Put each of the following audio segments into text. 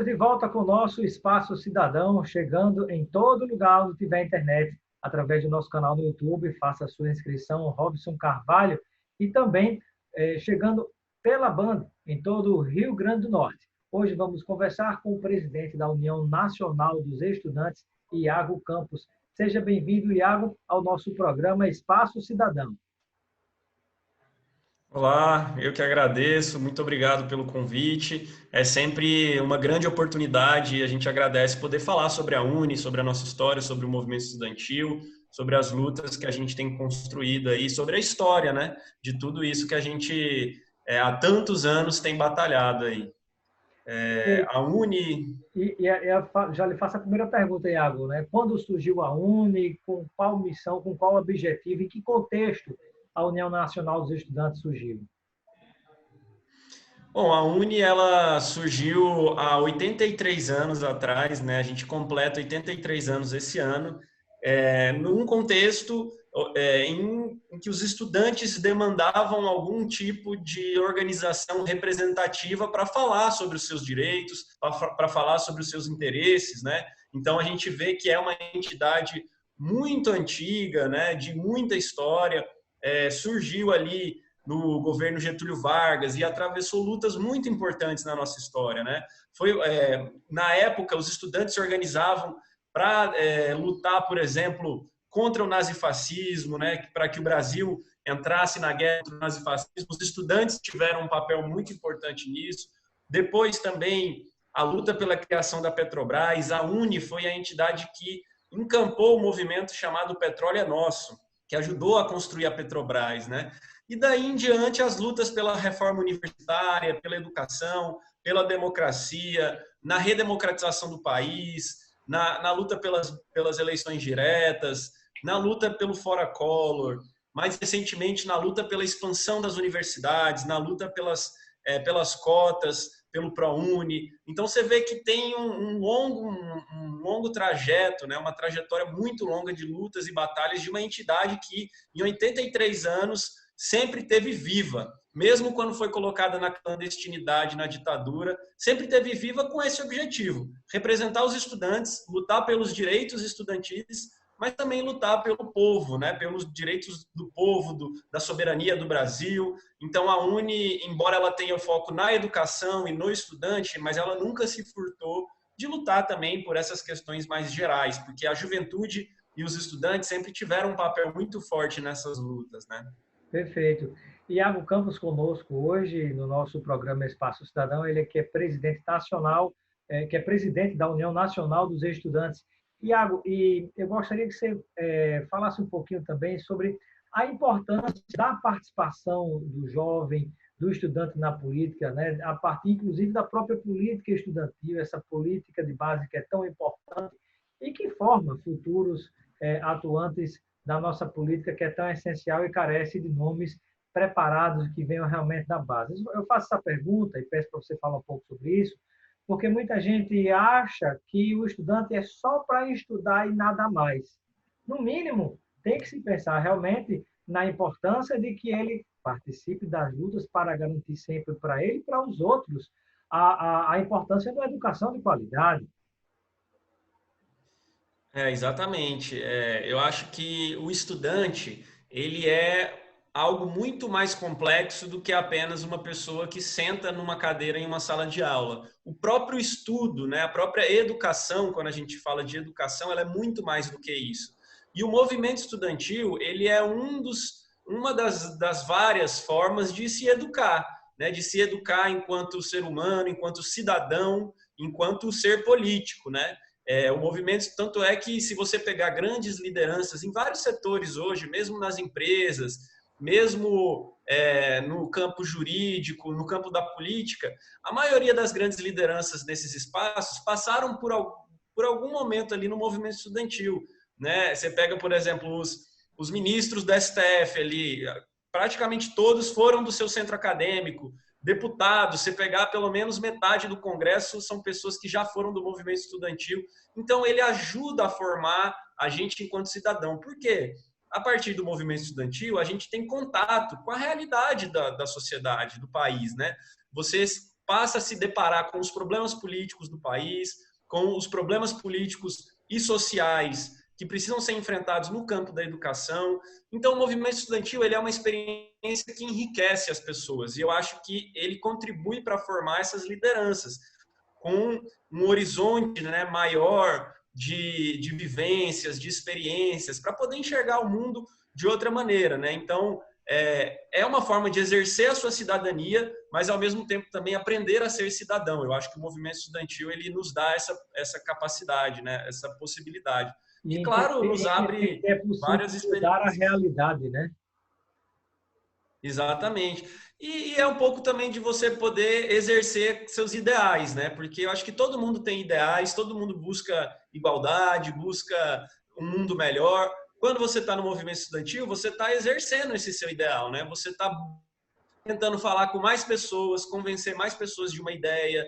de volta com o nosso Espaço Cidadão, chegando em todo lugar onde tiver internet, através do nosso canal no YouTube. Faça a sua inscrição, Robson Carvalho, e também chegando pela Band em todo o Rio Grande do Norte. Hoje vamos conversar com o presidente da União Nacional dos Estudantes, Iago Campos. Seja bem-vindo, Iago, ao nosso programa Espaço Cidadão. Olá, eu que agradeço, muito obrigado pelo convite. É sempre uma grande oportunidade e a gente agradece poder falar sobre a Uni, sobre a nossa história, sobre o movimento estudantil, sobre as lutas que a gente tem construído aí, sobre a história, né, de tudo isso que a gente há tantos anos tem batalhado aí. A Uni... Já lhe faço a primeira pergunta, Iago, né? Quando surgiu a Uni, com qual missão, com qual objetivo, em que contexto a União Nacional dos Estudantes surgiu? Bom, a Uni ela surgiu há 83 anos atrás, né? A gente completa 83 anos esse ano, num contexto em que os estudantes demandavam algum tipo de organização representativa para falar sobre os seus direitos, para falar sobre os seus interesses, né? Então a gente vê que é uma entidade muito antiga, né? De muita história, surgiu ali no governo Getúlio Vargas e atravessou lutas muito importantes na nossa história, né? Na época, os estudantes se organizavam para lutar, por exemplo, contra o nazifascismo, né? Para que o Brasil entrasse na guerra contra o nazifascismo. Os estudantes tiveram um papel muito importante nisso. Depois também a luta pela criação da Petrobras. A Uni foi a entidade que encampou o movimento chamado Petróleo é Nosso, que ajudou a construir a Petrobras, né? E daí em diante as lutas pela reforma universitária, pela educação, pela democracia, na redemocratização do país, na luta pelas eleições diretas, na luta pelo Fora Collor, mais recentemente na luta pela expansão das universidades, na luta pelas cotas, pelo ProUni. Então você vê que tem um longo trajeto, né? Uma trajetória muito longa de lutas e batalhas de uma entidade que em 83 anos sempre teve viva, mesmo quando foi colocada na clandestinidade, na ditadura, sempre teve viva com esse objetivo: representar os estudantes, lutar pelos direitos estudantis, mas também lutar pelo povo, né? Pelos direitos do povo, da soberania do Brasil. Então a Uni, embora ela tenha foco na educação e no estudante, mas ela nunca se furtou de lutar também por essas questões mais gerais, porque a juventude e os estudantes sempre tiveram um papel muito forte nessas lutas, né? Perfeito. Iago Campos conosco hoje no nosso programa Espaço Cidadão, ele que é presidente nacional, que é presidente da União Nacional dos Estudantes. Iago, e eu gostaria que você falasse um pouquinho também sobre a importância da participação do jovem, do estudante na política, né? A partir, inclusive, da própria política estudantil, essa política de base que é tão importante e que forma futuros atuantes da nossa política, que é tão essencial e carece de nomes preparados que venham realmente da base. Eu faço essa pergunta e peço para você falar um pouco sobre isso, porque muita gente acha que o estudante é só para estudar e nada mais. No mínimo, tem que se pensar realmente na importância de que ele participe das lutas para garantir sempre para ele e para os outros a importância da educação de qualidade. Exatamente. Eu acho que o estudante, ele é algo muito mais complexo do que apenas uma pessoa que senta numa cadeira em uma sala de aula. O próprio estudo, né, a própria educação, quando a gente fala de educação, ela é muito mais do que isso. E o movimento estudantil, ele é uma das várias formas de se educar, né, de se educar enquanto ser humano, enquanto cidadão, enquanto ser político, né? O movimento, tanto é que se você pegar grandes lideranças em vários setores hoje, mesmo nas empresas, mesmo no campo jurídico, no campo da política, a maioria das grandes lideranças nesses espaços passaram por algum momento ali no movimento estudantil, né? Você pega, por exemplo, os ministros do STF ali, praticamente todos foram do seu centro acadêmico. Deputados, você pegar pelo menos metade do Congresso, são pessoas que já foram do movimento estudantil. Então, ele ajuda a formar a gente enquanto cidadão. Por quê? A partir do movimento estudantil, a gente tem contato com a realidade da sociedade, do país, né? Vocês passa a se deparar com os problemas políticos do país, com os problemas políticos e sociais que precisam ser enfrentados no campo da educação. Então, o movimento estudantil ele é uma experiência que enriquece as pessoas, e eu acho que ele contribui para formar essas lideranças, com um horizonte, né, maior de vivências, de experiências, para poder enxergar o mundo de outra maneira, né? Então, é uma forma de exercer a sua cidadania, mas, ao mesmo tempo, também aprender a ser cidadão. Eu acho que o movimento estudantil ele nos dá essa capacidade, né? Essa possibilidade. E, claro, nos abre que é possível várias mudar a experiências. realidade, né? Exatamente. E é um pouco também de você poder exercer seus ideais, né? Porque eu acho que todo mundo tem ideais, todo mundo busca igualdade, busca um mundo melhor. Quando você está no movimento estudantil, você está exercendo esse seu ideal, né? Você está tentando falar com mais pessoas, convencer mais pessoas de uma ideia,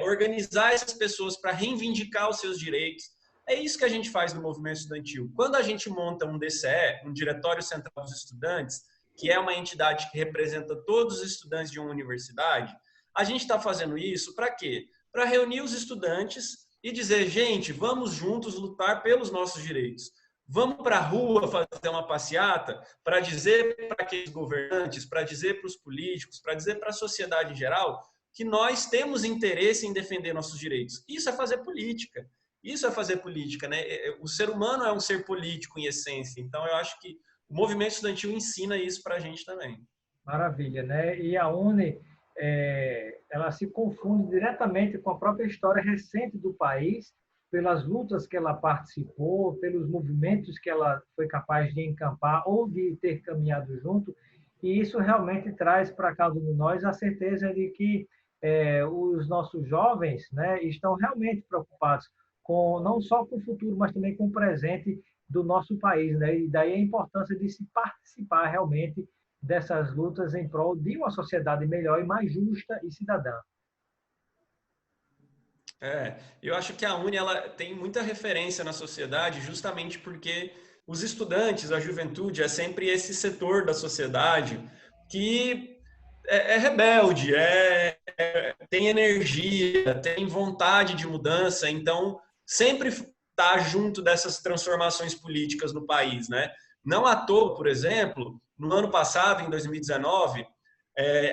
organizar essas pessoas para reivindicar os seus direitos. É isso que a gente faz no movimento estudantil. Quando a gente monta um DCE, um Diretório Central dos Estudantes, que é uma entidade que representa todos os estudantes de uma universidade, a gente está fazendo isso para quê? Para reunir os estudantes e dizer, gente, vamos juntos lutar pelos nossos direitos. Vamos para a rua fazer uma passeata para dizer para aqueles governantes, para dizer para os políticos, para dizer para a sociedade em geral que nós temos interesse em defender nossos direitos. Isso é fazer política. Isso é fazer política, né? O ser humano é um ser político em essência. Então, eu acho que o movimento estudantil ensina isso para a gente também. Maravilha, né? E a UNE, ela se confunde diretamente com a própria história recente do país, pelas lutas que ela participou, pelos movimentos que ela foi capaz de encampar ou de ter caminhado junto, e isso realmente traz para cada um de nós a certeza de que os nossos jovens, né, estão realmente preocupados com não só com o futuro, mas também com o presente do nosso país, né? E daí a importância de se participar realmente dessas lutas em prol de uma sociedade melhor e mais justa e cidadã. Eu acho que a Uni ela tem muita referência na sociedade justamente porque os estudantes, a juventude, é sempre esse setor da sociedade que é rebelde, tem energia, tem vontade de mudança, então sempre está junto dessas transformações políticas no país, né? Não à toa, por exemplo, no ano passado, em 2019,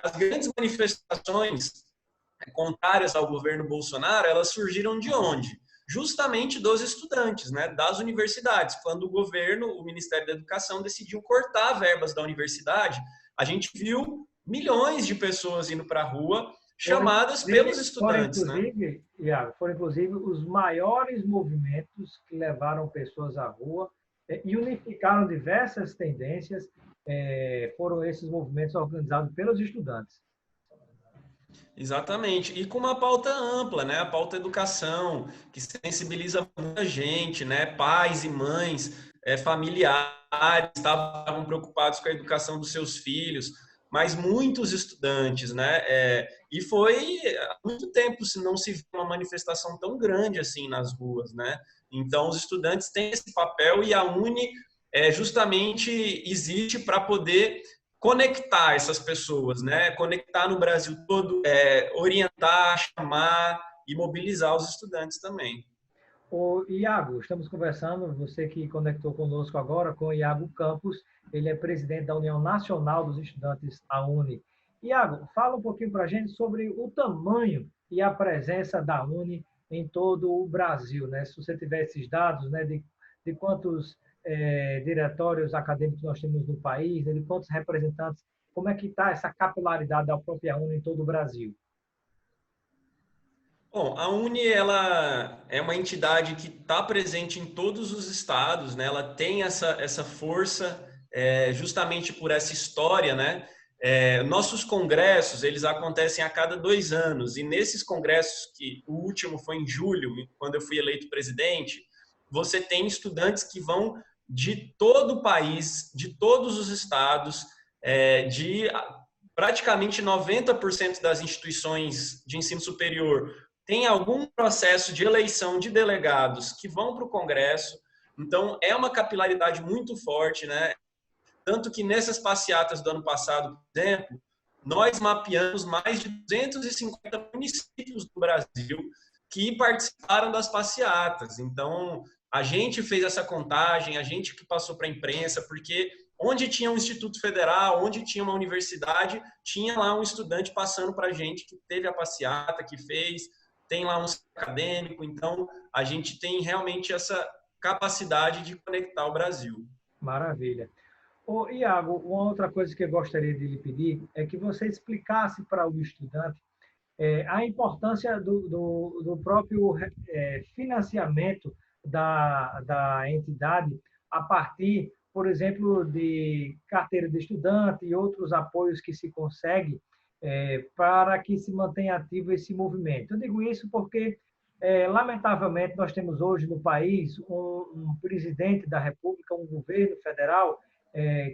as grandes manifestações contrárias ao governo Bolsonaro, elas surgiram de onde? Justamente dos estudantes, né, das universidades. Quando o governo, o Ministério da Educação, decidiu cortar verbas da universidade, a gente viu milhões de pessoas indo para a rua, chamadas pelos estudantes, né? Iago, foram inclusive os maiores movimentos que levaram pessoas à rua e unificaram diversas tendências, foram esses movimentos organizados pelos estudantes. Exatamente. E com uma pauta ampla, né? A pauta educação, que sensibiliza muita gente, né? Pais e mães, familiares estavam preocupados com a educação dos seus filhos, mas muitos estudantes, né? E foi há muito tempo se não se viu uma manifestação tão grande assim nas ruas, né? Então, os estudantes têm esse papel e a Uni justamente existe para poder conectar essas pessoas, né? Conectar no Brasil todo, orientar, chamar e mobilizar os estudantes também. O Iago, estamos conversando, você que conectou conosco agora, com o Iago Campos, ele é presidente da União Nacional dos Estudantes, a UNE. Iago, fala um pouquinho para a gente sobre o tamanho e a presença da UNE em todo o Brasil, né? Se você tiver esses dados, né, de quantos diretórios acadêmicos nós temos no país, né, de quantos representantes, como é que está essa capilaridade da própria UNE em todo o Brasil? Bom, a Uni ela é uma entidade que está presente em todos os estados, né? Ela tem essa força justamente por essa história, né? Nossos congressos eles acontecem a cada 2 anos e nesses congressos que o último foi em julho, quando eu fui eleito presidente, você tem estudantes que vão de todo o país, de todos os estados, de praticamente 90% das instituições de ensino superior tem algum processo de eleição de delegados que vão para o Congresso, então é uma capilaridade muito forte, né? Tanto que nessas passeatas do ano passado, por exemplo, nós mapeamos mais de 250 municípios do Brasil que participaram das passeatas. Então, a gente fez essa contagem, a gente que passou para a imprensa, porque onde tinha um instituto federal, onde tinha uma universidade, tinha lá um estudante passando para a gente que teve a passeata, que fez, tem lá um acadêmico. Então, a gente tem realmente essa capacidade de conectar o Brasil. Maravilha. Ô, Iago, uma outra coisa que eu gostaria de lhe pedir é que você explicasse para o estudante a importância do próprio financiamento da entidade a partir, por exemplo, de carteira de estudante e outros apoios que se consegue para que se mantenha ativo esse movimento. Eu digo isso porque, lamentavelmente, nós temos hoje no país um presidente da República, um governo federal,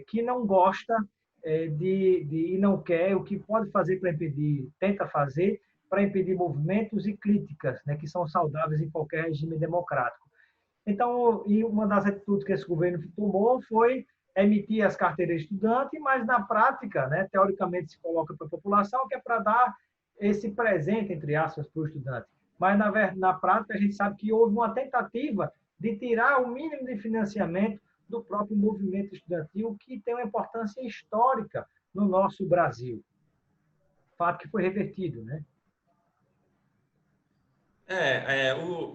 que não gosta e não quer, o que pode fazer para impedir, tenta fazer para impedir movimentos e críticas, né, que são saudáveis em qualquer regime democrático. Então, e uma das atitudes que esse governo tomou foi emitir as carteiras de estudante, mas na prática, né, teoricamente se coloca para a população que é para dar esse presente, entre aspas, para o estudante. Mas, na prática, a gente sabe que houve uma tentativa de tirar o mínimo de financiamento do próprio movimento estudantil, que tem uma importância histórica no nosso Brasil. Fato que foi revertido, né?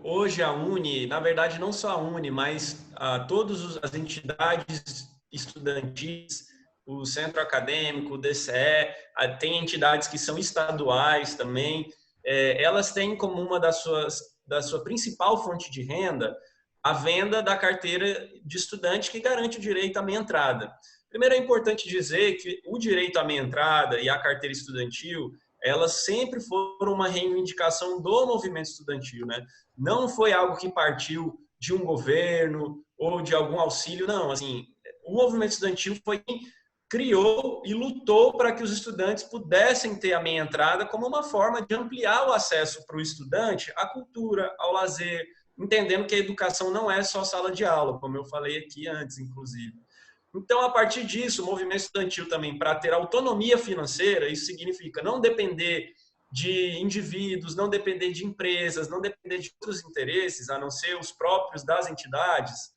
Hoje a Uni, na verdade não só a Uni, mas todas as entidades estudantis, o Centro Acadêmico, o DCE, tem entidades que são estaduais também, elas têm como uma da sua principal fonte de renda a venda da carteira de estudante que garante o direito à meia entrada. Primeiro é importante dizer que o direito à meia entrada e a carteira estudantil elas sempre foram uma reivindicação do movimento estudantil, né? Não foi algo que partiu de um governo ou de algum auxílio, não. Assim, o movimento estudantil foi quem criou e lutou para que os estudantes pudessem ter a meia entrada como uma forma de ampliar o acesso para o estudante à cultura, ao lazer, entendendo que a educação não é só sala de aula, como eu falei aqui antes, inclusive. Então, a partir disso, o movimento estudantil também, para ter autonomia financeira, isso significa não depender de indivíduos, não depender de empresas, não depender de outros interesses, a não ser os próprios das entidades,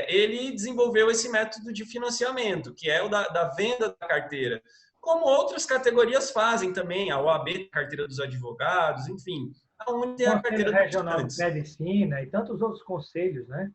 ele desenvolveu esse método de financiamento, que é o da venda da carteira, como outras categorias fazem também, a OAB, a carteira dos advogados, enfim, a UNE tem a Conselho carteira dos Regional de estudantes. Medicina e tantos outros conselhos, né?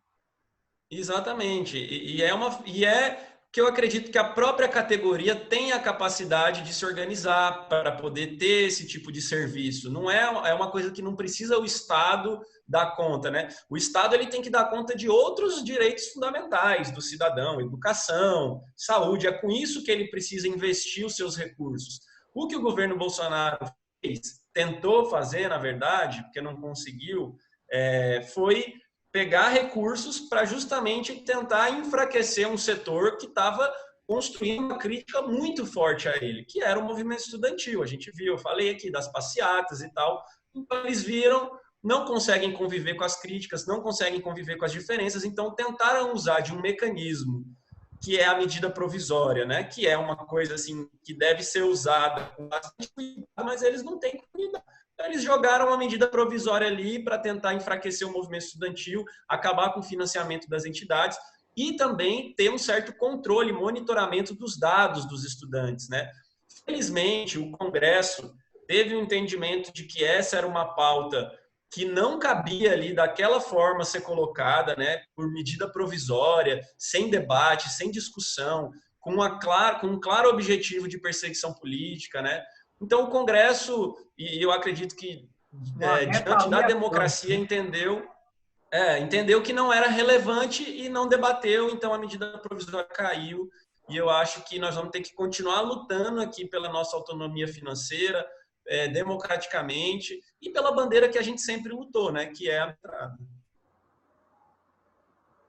Exatamente. E é que eu acredito que a própria categoria tem a capacidade de se organizar para poder ter esse tipo de serviço. Não é uma coisa que não precisa o Estado dar conta, né? O Estado ele tem que dar conta de outros direitos fundamentais do cidadão, educação, saúde. É com isso que ele precisa investir os seus recursos. O que o governo Bolsonaro fez, tentou fazer, na verdade, porque não conseguiu, foi pegar recursos para justamente tentar enfraquecer um setor que estava construindo uma crítica muito forte a ele, que era o movimento estudantil. A gente viu, eu falei aqui das passeatas e tal. Então, eles viram, não conseguem conviver com as críticas, não conseguem conviver com as diferenças, então tentaram usar de um mecanismo que é a medida provisória, né? Que é uma coisa assim que deve ser usada com bastante cuidado, mas eles não têm cuidado. Então, eles jogaram uma medida provisória ali para tentar enfraquecer o movimento estudantil, acabar com o financiamento das entidades e também ter um certo controle, monitoramento dos dados dos estudantes, né? Felizmente, o Congresso teve um entendimento de que essa era uma pauta que não cabia ali daquela forma ser colocada, né, por medida provisória, sem debate, sem discussão, com um claro objetivo de perseguição política, né? Então o Congresso, e eu acredito que diante da democracia Né? entendeu que não era relevante e não debateu, então a medida provisória caiu. E eu acho que nós vamos ter que continuar lutando aqui pela nossa autonomia financeira, democraticamente, e pela bandeira que a gente sempre lutou, né, que é a entrada.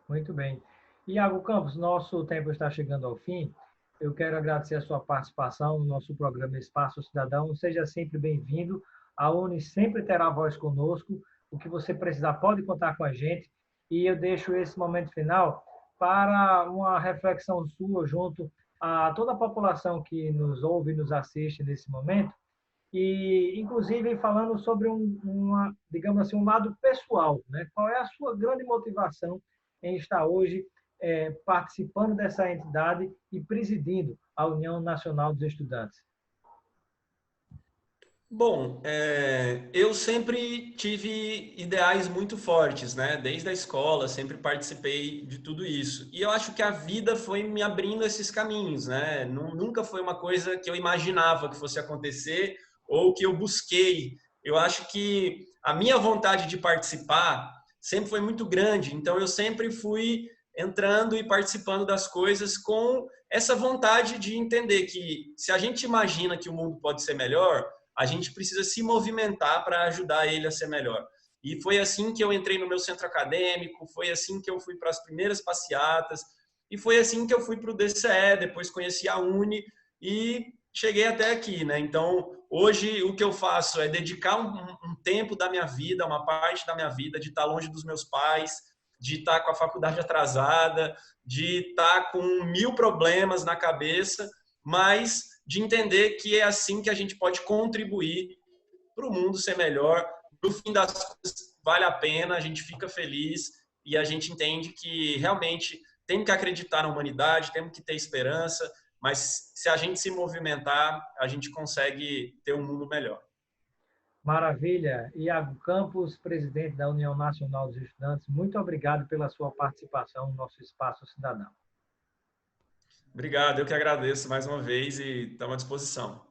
Muito bem. Iago Campos, nosso tempo está chegando ao fim. Eu quero agradecer a sua participação no nosso programa Espaço Cidadão. Seja sempre bem-vindo. A UNE sempre terá voz conosco. O que você precisar pode contar com a gente. E eu deixo esse momento final para uma reflexão sua junto a toda a população que nos ouve e nos assiste nesse momento, e inclusive falando sobre digamos assim, um lado pessoal, né? Qual é a sua grande motivação em estar hoje participando dessa entidade e presidindo a União Nacional dos Estudantes? Bom, eu sempre tive ideais muito fortes, né? Desde a escola, sempre participei de tudo isso. E eu acho que a vida foi me abrindo esses caminhos, né? Nunca foi uma coisa que eu imaginava que fosse acontecer ou que eu busquei. Eu acho que a minha vontade de participar sempre foi muito grande, então eu sempre fui entrando e participando das coisas com essa vontade de entender que se a gente imagina que o mundo pode ser melhor, a gente precisa se movimentar para ajudar ele a ser melhor. E foi assim que eu entrei no meu centro acadêmico, foi assim que eu fui para as primeiras passeatas, e foi assim que eu fui para o DCE, depois conheci a Uni e cheguei até aqui, né? Então, hoje o que eu faço é dedicar um tempo da minha vida, uma parte da minha vida, de estar longe dos meus pais, de estar com a faculdade atrasada, de estar com 1000 problemas na cabeça, mas de entender que é assim que a gente pode contribuir para o mundo ser melhor. No fim das contas, vale a pena, a gente fica feliz e a gente entende que realmente tem que acreditar na humanidade, temos que ter esperança, mas se a gente se movimentar, a gente consegue ter um mundo melhor. Maravilha. Iago Campos, presidente da União Nacional dos Estudantes, muito obrigado pela sua participação no nosso Espaço Cidadão. Obrigado, eu que agradeço mais uma vez e estamos à disposição.